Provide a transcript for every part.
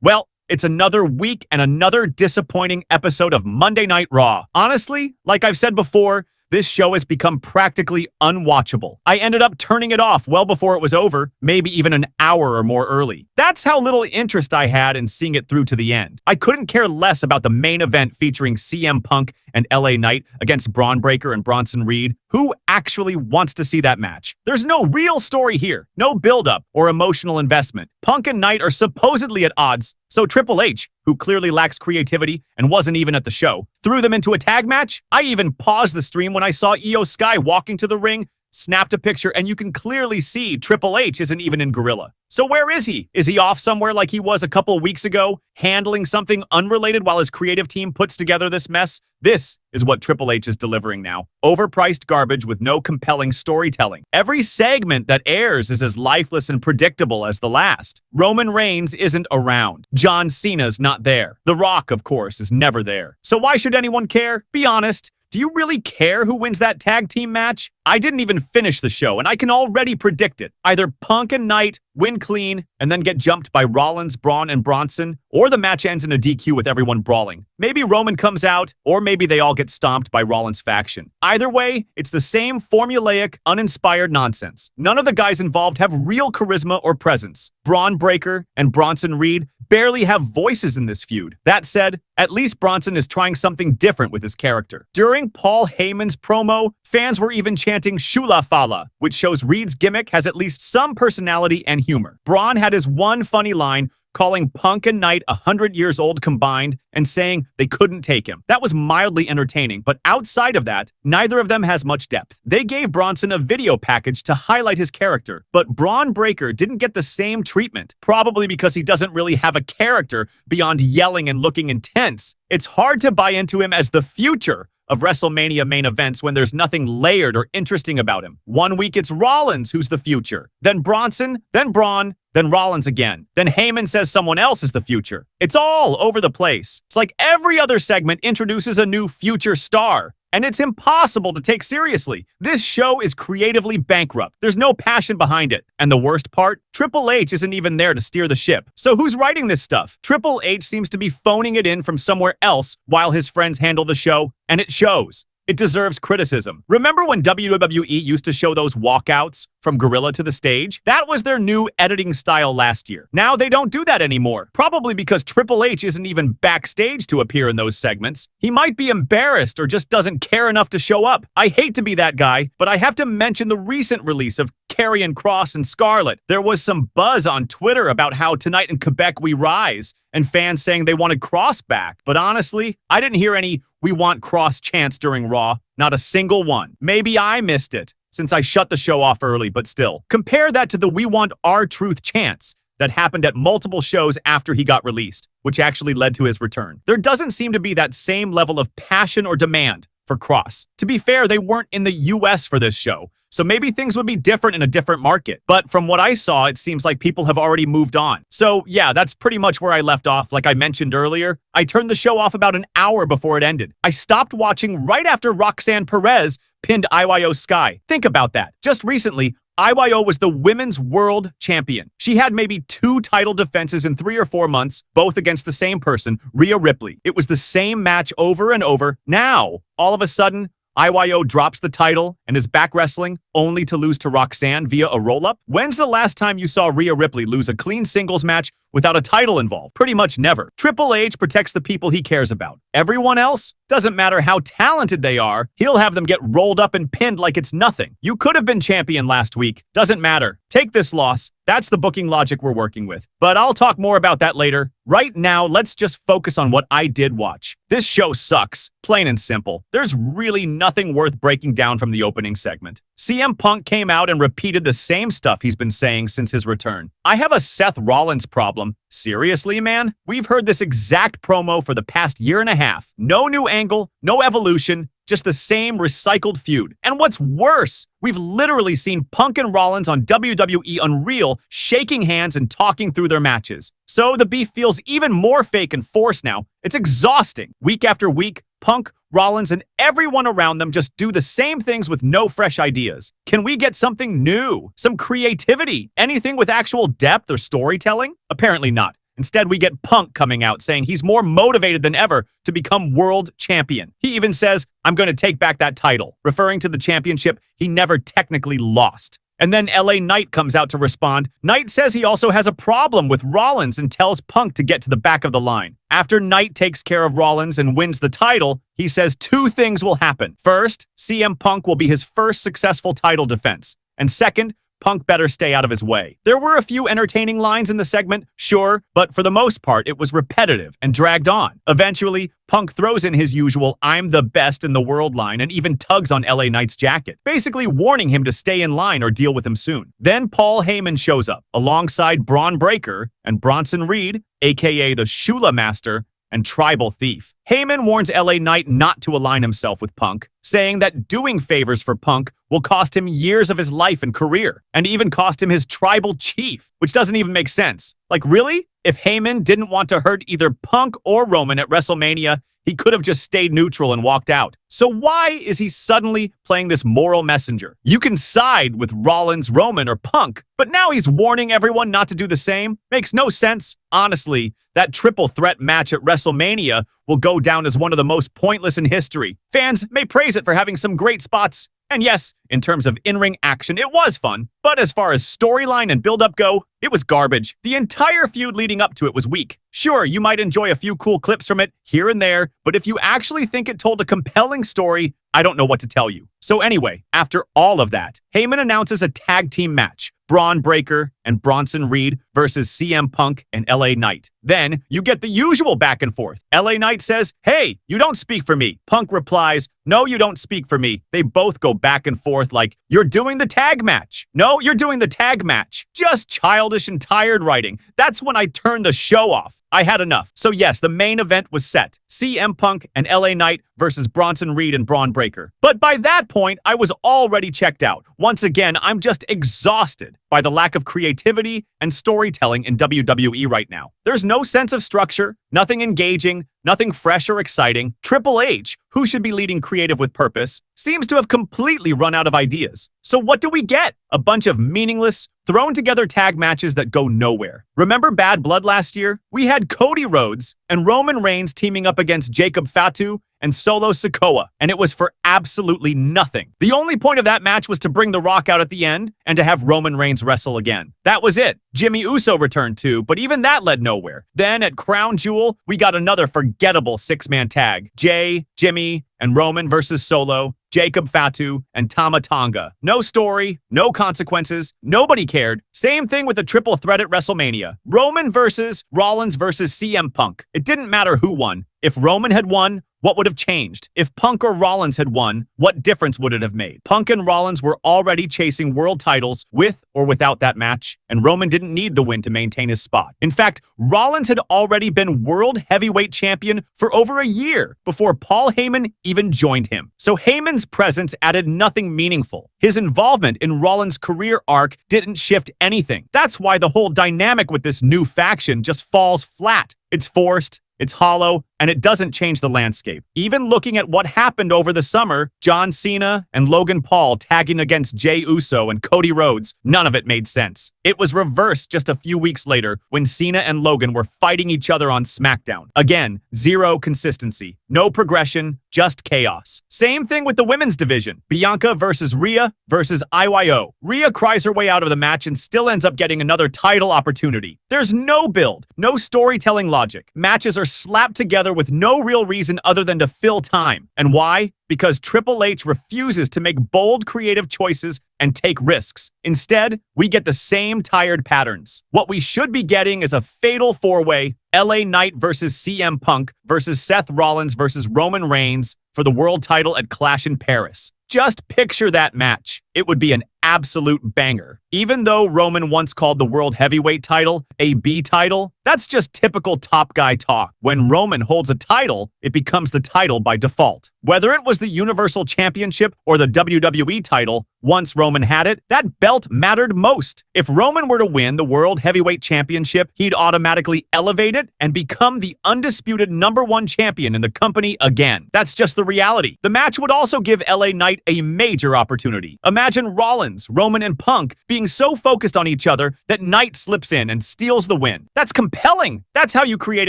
Well, it's another week and another disappointing episode of Monday Night Raw. Honestly, like I've said before, this show has become practically unwatchable. I ended up turning it off well before it was over, maybe even an hour or more early. That's how little interest I had in seeing it through to the end. I couldn't care less about the main event featuring CM Punk and LA Knight against Braun Breaker and Bronson Reed. Who actually wants to see that match? There's no real story here, no build-up or emotional investment. Punk and Knight are supposedly at odds, so Triple H, who clearly lacks creativity and wasn't even at the show, threw them into a tag match? I even paused the stream when I saw Io Sky walking to the ring, snapped a picture, and you can clearly see Triple H isn't even in Gorilla. So where is he? Is he off somewhere like he was a couple weeks ago, handling something unrelated while his creative team puts together this mess? This is what Triple H is delivering now. Overpriced garbage with no compelling storytelling. Every segment that airs is as lifeless and predictable as the last. Roman Reigns isn't around. John Cena's not there. The Rock, of course, is never there. So why should anyone care? Be honest. Do you really care who wins that tag team match? I didn't even finish the show, and I can already predict it. Either Punk and Knight win clean and then get jumped by Rollins, Braun, and Bronson, or the match ends in a DQ with everyone brawling. Maybe Roman comes out, or maybe they all get stomped by Rollins' faction. Either way, it's the same formulaic, uninspired nonsense. None of the guys involved have real charisma or presence. Braun Breaker and Bronson Reed barely have voices in this feud. That said, at least Bronson is trying something different with his character. During Paul Heyman's promo, fans were even chanting Shula Fala, which shows Reed's gimmick has at least some personality and humor. Braun had his one funny line, calling Punk and Knight 100 years old combined and saying they couldn't take him. That was mildly entertaining, but outside of that, neither of them has much depth. They gave Bronson a video package to highlight his character, but Braun Breaker didn't get the same treatment, probably because he doesn't really have a character beyond yelling and looking intense. It's hard to buy into him as the future of WrestleMania main events when there's nothing layered or interesting about him. One week it's Rollins who's the future, then Bronson, then Braun, then Rollins again. Then Heyman says someone else is the future. It's all over the place. It's like every other segment introduces a new future star, and it's impossible to take seriously. This show is creatively bankrupt. There's no passion behind it. And the worst part? Triple H isn't even there to steer the ship. So who's writing this stuff? Triple H seems to be phoning it in from somewhere else while his friends handle the show, and it shows. It deserves criticism. Remember when WWE used to show those walkouts from Gorilla to the stage? That was their new editing style last year. Now they don't do that anymore, probably because Triple H isn't even backstage to appear in those segments. He might be embarrassed or just doesn't care enough to show up. I hate to be that guy, but I have to mention the recent release of Karrion Kross and Scarlett. There was some buzz on Twitter about how tonight in Quebec we rise, and fans saying they wanted Kross back. But honestly, I didn't hear any "we want Kross" chants during Raw. Not a single one. Maybe I missed it, since I shut the show off early, but still. Compare that to the "we want R-Truth" chants that happened at multiple shows after he got released, which actually led to his return. There doesn't seem to be that same level of passion or demand for Kross. To be fair, they weren't in the US for this show, so maybe things would be different in a different market. But from what I saw, it seems like people have already moved on. So yeah, that's pretty much where I left off. Like I mentioned earlier, I turned the show off about an hour before it ended. I stopped watching right after Roxanne Perez pinned Io Sky. Think about that. Just recently, IYO was the women's world champion. She had maybe 2 title defenses in 3 or 4 months, both against the same person, Rhea Ripley. It was the same match over and over. Now, all of a sudden, IYO drops the title and is back wrestling only to lose to Roxanne via a roll-up? When's the last time you saw Rhea Ripley lose a clean singles match without a title involved? Pretty much never. Triple H protects the people he cares about. Everyone else? Doesn't matter how talented they are, he'll have them get rolled up and pinned like it's nothing. You could have been champion last week. Doesn't matter. Take this loss. That's the booking logic we're working with. But I'll talk more about that later. Right now, let's just focus on what I did watch. This show sucks. Plain and simple. There's really nothing worth breaking down from the opening segment. CM Punk came out and repeated the same stuff he's been saying since his return. I have a Seth Rollins problem. Seriously, man? We've heard this exact promo for the past year and a half. No new angle, no evolution, just the same recycled feud. And what's worse, we've literally seen Punk and Rollins on WWE Unreal shaking hands and talking through their matches. So the beef feels even more fake and forced now. It's exhausting. Week after week, Punk, Rollins, and everyone around them just do the same things with no fresh ideas. Can we get something new? Some creativity? Anything with actual depth or storytelling? Apparently not. Instead, we get Punk coming out saying he's more motivated than ever to become world champion. He even says, "I'm going to take back that title," referring to the championship he never technically lost. And then LA Knight comes out to respond. Knight says he also has a problem with Rollins and tells Punk to get to the back of the line. After Knight takes care of Rollins and wins the title, he says two things will happen. First, CM Punk will be his first successful title defense. And second, Punk better stay out of his way. There were a few entertaining lines in the segment, sure, but for the most part, it was repetitive and dragged on. Eventually, Punk throws in his usual "I'm the best in the world" line and even tugs on LA Knight's jacket, basically warning him to stay in line or deal with him soon. Then Paul Heyman shows up, alongside Braun Breaker and Bronson Reed, aka the Shula Master and Tribal Thief. Heyman warns LA Knight not to align himself with Punk, saying that doing favors for Punk will cost him years of his life and career, and even cost him his tribal chief, which doesn't even make sense. Like, really? If Heyman didn't want to hurt either Punk or Roman at WrestleMania, he could have just stayed neutral and walked out. So why is he suddenly playing this moral messenger? You can side with Rollins, Roman, or Punk, but now he's warning everyone not to do the same? Makes no sense. Honestly, that triple threat match at WrestleMania will go down as one of the most pointless in history. Fans may praise it for having some great spots. And yes, in terms of in-ring action, it was fun. But as far as storyline and build-up go, it was garbage. The entire feud leading up to it was weak. Sure, you might enjoy a few cool clips from it here and there, but if you actually think it told a compelling story, I don't know what to tell you. So anyway, after all of that, Heyman announces a tag team match. Braun Breaker and Bronson Reed versus CM Punk and LA Knight. Then you get the usual back and forth. LA Knight says, "Hey, you don't speak for me." Punk replies, "No, you don't speak for me." They both go back and forth like, "You're doing the tag match." "No, you're doing the tag match." Just childish and tired writing. That's when I turned the show off. I had enough. So yes, the main event was set. CM Punk and LA Knight versus Bronson Reed and Braun Breaker. But by that point, I was already checked out. Once again, I'm just exhausted by the lack of creativity and storytelling in WWE right now. There's no sense of structure, nothing engaging, nothing fresh or exciting. Triple H, who should be leading creative with purpose, seems to have completely run out of ideas. So what do we get? A bunch of meaningless, thrown together tag matches that go nowhere. Remember Bad Blood last year? We had Cody Rhodes and Roman Reigns teaming up against Jacob Fatu and Solo Sikoa, and it was for absolutely nothing. The only point of that match was to bring The Rock out at the end and to have Roman Reigns wrestle again. That was it. Jimmy Uso returned too, but even that led nowhere. Then at Crown Jewel, we got another forgettable six-man tag. Jay, Jimmy, and Roman versus Solo, Jacob Fatu, and Tama Tonga. No story, no consequences, nobody cared. Same thing with the triple threat at WrestleMania. Roman versus Rollins versus CM Punk. It didn't matter who won. If Roman had won, what would have changed? If Punk or Rollins had won, what difference would it have made? Punk and Rollins were already chasing world titles with or without that match, and Roman didn't need the win to maintain his spot. In fact, Rollins had already been world heavyweight champion for over a year before Paul Heyman even joined him. So Heyman's presence added nothing meaningful. His involvement in Rollins' career arc didn't shift anything. That's why the whole dynamic with this new faction just falls flat. It's forced, it's hollow, and it doesn't change the landscape. Even looking at what happened over the summer, John Cena and Logan Paul tagging against Jey Uso and Cody Rhodes, none of it made sense. It was reversed just a few weeks later when Cena and Logan were fighting each other on SmackDown. Again, zero consistency, no progression, just chaos. Same thing with the women's division. Bianca versus Rhea versus IYO. Rhea cries her way out of the match and still ends up getting another title opportunity. There's no build, no storytelling logic. Matches are slapped together with no real reason other than to fill time. And why? Because Triple H refuses to make bold, creative choices and take risks. Instead, we get the same tired patterns. What we should be getting is a fatal four-way, LA Knight versus CM Punk versus Seth Rollins versus Roman Reigns for the world title at Clash in Paris. Just picture that match. It would be an absolute banger. Even though Roman once called the World Heavyweight title a B title, that's just typical top guy talk. When Roman holds a title, it becomes the title by default. Whether it was the Universal Championship or the WWE title, Once Roman had it, that belt mattered most. If Roman were to win the World Heavyweight Championship, he'd automatically elevate it and become the undisputed #1 champion in the company again. That's just the reality. The match would also give LA Knight a major opportunity. Imagine Rollins, Roman, and Punk being so focused on each other that Knight slips in and steals the win. That's compelling. That's how you create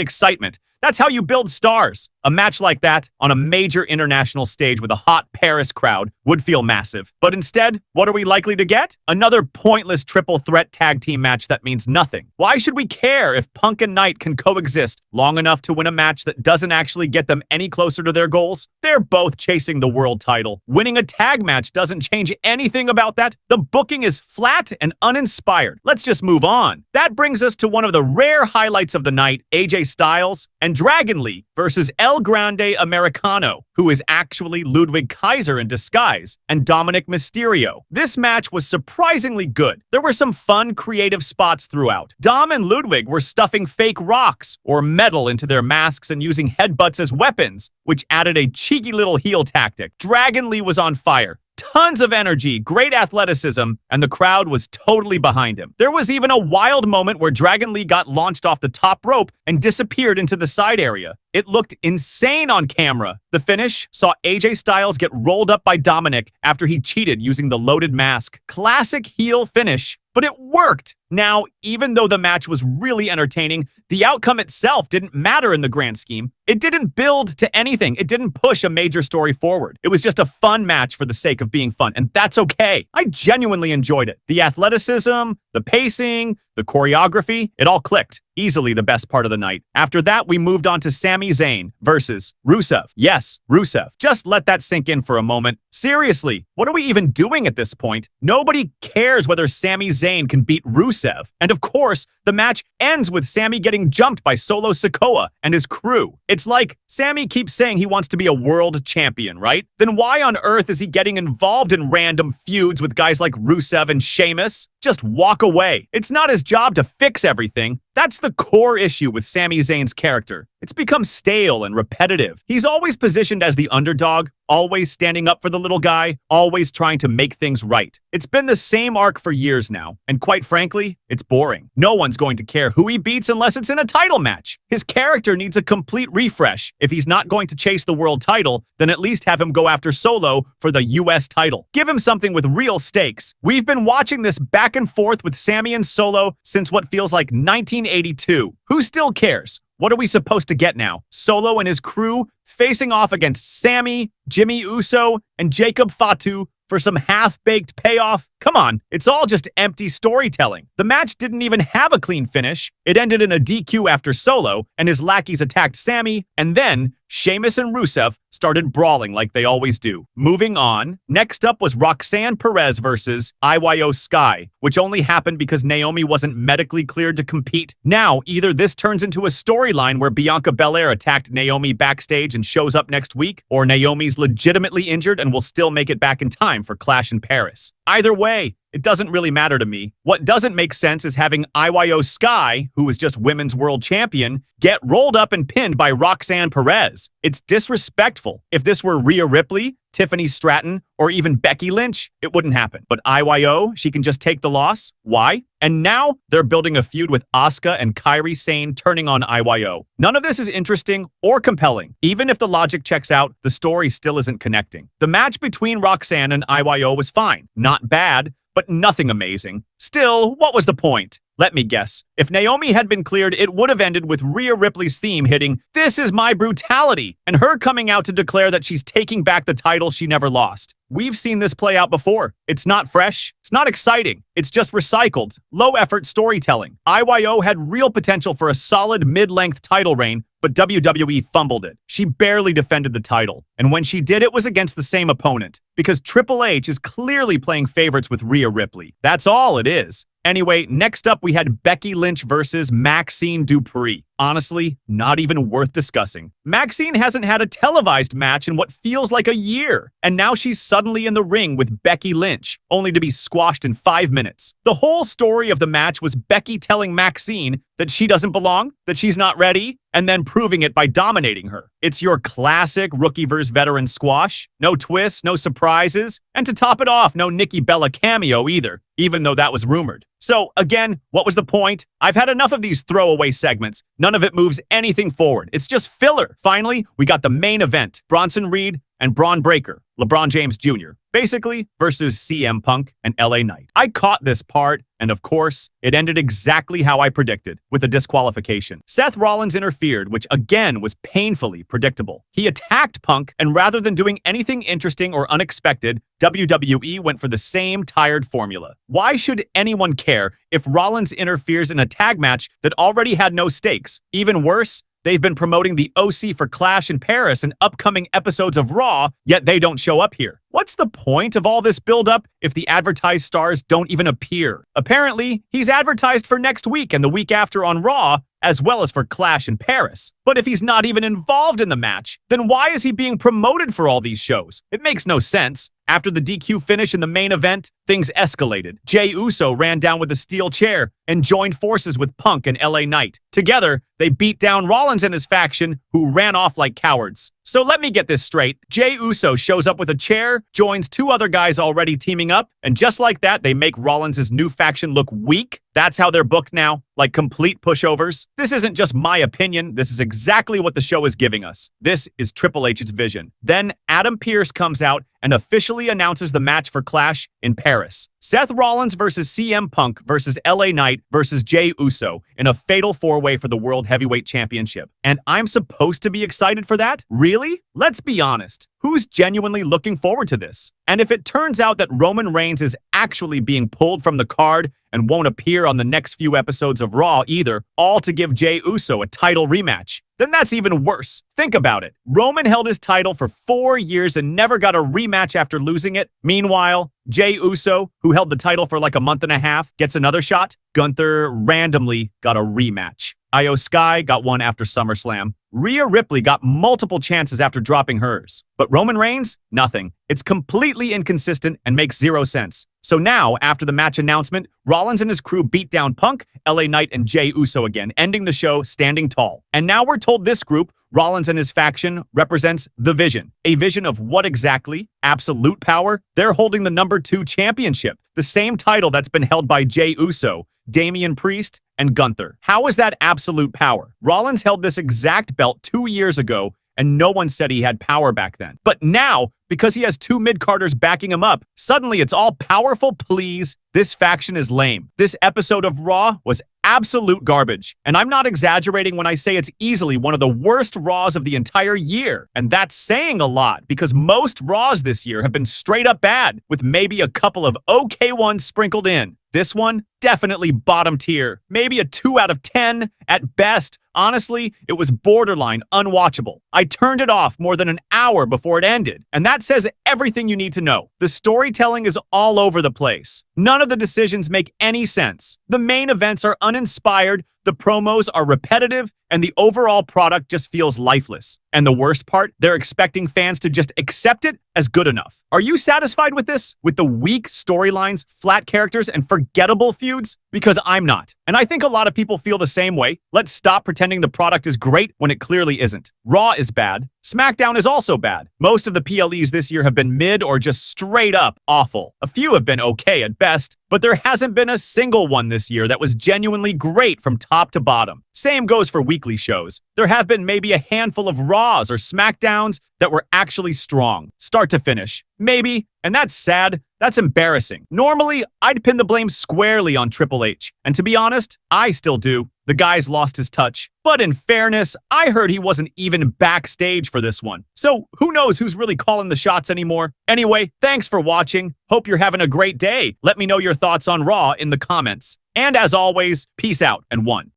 excitement. That's how you build stars. A match like that on a major international stage with a hot Paris crowd would feel massive. But instead, what are we likely to get? Another pointless triple threat tag team match that means nothing. Why should we care if Punk and Knight can coexist long enough to win a match that doesn't actually get them any closer to their goals? They're both chasing the world title. Winning a tag match doesn't change anything about that. The booking is flat and uninspired. Let's just move on. That brings us to one of the rare highlights of the night, AJ Styles and Dragon Lee versus El Grande Americano, who is actually Ludwig Kaiser in disguise, and Dominic Mysterio. This match was surprisingly good. There were some fun, creative spots throughout. Dom and Ludwig were stuffing fake rocks or metal into their masks and using headbutts as weapons, which added a cheeky little heel tactic. Dragon Lee was on fire. Tons of energy, great athleticism, and the crowd was totally behind him. There was even a wild moment where Dragon Lee got launched off the top rope and disappeared into the side area. It looked insane on camera. The finish saw AJ Styles get rolled up by Dominic after he cheated using the loaded mask. Classic heel finish, but it worked. Now, even though the match was really entertaining, the outcome itself didn't matter in the grand scheme. It didn't build to anything. It didn't push a major story forward. It was just a fun match for the sake of being fun, and that's okay. I genuinely enjoyed it. The athleticism, the pacing, the choreography, it all clicked. Easily the best part of the night. After that, we moved on to Sami Zayn versus Rusev. Yes, Rusev. Just let that sink in for a moment. Seriously, what are we even doing at this point? Nobody cares whether Sami Zayn can beat Rusev. And of course, the match ends with Sami getting jumped by Solo Sikoa and his crew. It's like Sami keeps saying he wants to be a world champion, right? Then why on earth is he getting involved in random feuds with guys like Rusev and Sheamus? Just walk away. It's not his job to fix everything. That's the core issue with Sami Zayn's character. It's become stale and repetitive. He's always positioned as the underdog, always standing up for the little guy, always trying to make things right. It's been the same arc for years now, and quite frankly, it's boring. No one's going to care who he beats unless it's in a title match. His character needs a complete refresh. If he's not going to chase the world title, then at least have him go after Solo for the US title. Give him something with real stakes. We've been watching this back and forth with Sami and Solo since what feels like 1982. Who still cares? What are we supposed to get now? Solo and his crew facing off against Sami, Jimmy Uso, and Jacob Fatu for some half-baked payoff? Come on, it's all just empty storytelling. The match didn't even have a clean finish. It ended in a DQ after Solo, and his lackeys attacked Sami, and then Sheamus and Rusev started brawling like they always do. Moving on, next up was Roxanne Perez versus IYO Sky, which only happened because Naomi wasn't medically cleared to compete. Now, either this turns into a storyline where Bianca Belair attacked Naomi backstage and shows up next week, or Naomi's legitimately injured and will still make it back in time for Clash in Paris. Either way, it doesn't really matter to me. What doesn't make sense is having IYO Sky, who is just women's world champion, get rolled up and pinned by Roxanne Perez. It's disrespectful. If this were Rhea Ripley, Tiffany Stratton, or even Becky Lynch, it wouldn't happen. But IYO, she can just take the loss. Why? And now they're building a feud with Asuka and Kairi Sane turning on IYO. None of this is interesting or compelling. Even if the logic checks out, the story still isn't connecting. The match between Roxanne and IYO was fine. Not bad, but nothing amazing. Still, what was the point? Let me guess. If Naomi had been cleared, it would have ended with Rhea Ripley's theme hitting, "This is my brutality," and her coming out to declare that she's taking back the title she never lost. We've seen this play out before. It's not fresh. It's not exciting. It's just recycled, low-effort storytelling. IYO had real potential for a solid mid-length title reign, but WWE fumbled it. She barely defended the title, and when she did, it was against the same opponent, because Triple H is clearly playing favorites with Rhea Ripley. That's all it is. Anyway, next up we had Becky Lynch versus Maxine Dupree. Honestly, not even worth discussing. Maxine hasn't had a televised match in what feels like a year, and now she's suddenly in the ring with Becky Lynch, only to be squashed in 5 minutes. The whole story of the match was Becky telling Maxine that she doesn't belong, that she's not ready, and then proving it by dominating her. It's your classic rookie versus veteran squash. No twists, no surprises, and to top it off, no Nikki Bella cameo either, even though that was rumored. So, again, what was the point? I've had enough of these throwaway segments. None of it moves anything forward. It's just filler. Finally, we got the main event. Bronson Reed and Braun Breaker, LeBron James Jr., basically versus CM Punk and LA Knight. I caught this part, and of course, it ended exactly how I predicted, with a disqualification. Seth Rollins interfered, which again was painfully predictable. He attacked Punk, and rather than doing anything interesting or unexpected, WWE went for the same tired formula. Why should anyone care if Rollins interferes in a tag match that already had no stakes? Even worse, they've been promoting the OC for Clash in Paris in upcoming episodes of Raw, yet they don't show up here. What's the point of all this build-up if the advertised stars don't even appear? Apparently, he's advertised for next week and the week after on Raw, as well as for Clash in Paris. But if he's not even involved in the match, then why is he being promoted for all these shows? It makes no sense. After the DQ finish in the main event, things escalated. Jey Uso ran down with a steel chair and joined forces with Punk and LA Knight. Together, they beat down Rollins and his faction, who ran off like cowards. So let me get this straight. Jey Uso shows up with a chair, joins 2 other guys already teaming up, and just like that, they make Rollins' new faction look weak? That's how they're booked now? Like complete pushovers? This isn't just my opinion. This is exactly what the show is giving us. This is Triple H's vision. Then Adam Pearce comes out and officially announces the match for Clash in Paris. Seth Rollins versus CM Punk versus LA Knight versus Jey Uso in a fatal 4-way for the World Heavyweight Championship. And I'm supposed to be excited for that? Really? Let's be honest. Who's genuinely looking forward to this? And if it turns out that Roman Reigns is actually being pulled from the card and won't appear on the next few episodes of Raw either, all to give Jey Uso a title rematch, then that's even worse. Think about it. Roman held his title for 4 years and never got a rematch after losing it. Meanwhile, Jey Uso, who held the title for like a month and a half, gets another shot. Gunther randomly got a rematch. Io Sky got one after SummerSlam. Rhea Ripley got multiple chances after dropping hers. But Roman Reigns? Nothing. It's completely inconsistent and makes 0 sense. So now, after the match announcement, Rollins and his crew beat down Punk, LA Knight, and Jey Uso again, ending the show standing tall. And now we're told this group, Rollins and his faction, represents the Vision. A vision of what exactly? Absolute power? They're holding the #2 championship, the same title that's been held by Jey Uso, Damian Priest, and Gunther. How is that absolute power? Rollins held this exact belt 2 years ago, and no one said he had power back then. But now, because he has 2 mid-carders backing him up, suddenly it's all powerful, please. This faction is lame. This episode of Raw was absolute garbage. And I'm not exaggerating when I say it's easily one of the worst Raws of the entire year. And that's saying a lot, because most Raws this year have been straight up bad, with maybe a couple of okay ones sprinkled in. This one, definitely bottom tier. Maybe a 2 out of 10 at best. Honestly, it was borderline unwatchable. I turned it off more than an hour before it ended, and that says everything you need to know. The storytelling is all over the place. None of the decisions make any sense. The main events are uninspired, the promos are repetitive, and the overall product just feels lifeless. And the worst part, they're expecting fans to just accept it as good enough. Are you satisfied with this? With the weak storylines, flat characters, and forgettable feuds? Because I'm not. And I think a lot of people feel the same way. Let's stop pretending the product is great when it clearly isn't. Raw is bad. SmackDown is also bad. Most of the PLEs this year have been mid or just straight up awful. A few have been okay at best, but there hasn't been a single one this year that was genuinely great from top to bottom. Same goes for weekly shows. There have been maybe a handful of Raws or SmackDowns that were actually strong, start to finish. Maybe, and that's sad. That's embarrassing. Normally, I'd pin the blame squarely on Triple H, and to be honest, I still do. The guy's lost his touch. But in fairness, I heard he wasn't even backstage for this one. So who knows who's really calling the shots anymore? Anyway, thanks for watching. Hope you're having a great day. Let me know your thoughts on Raw in the comments. And as always, peace out and one.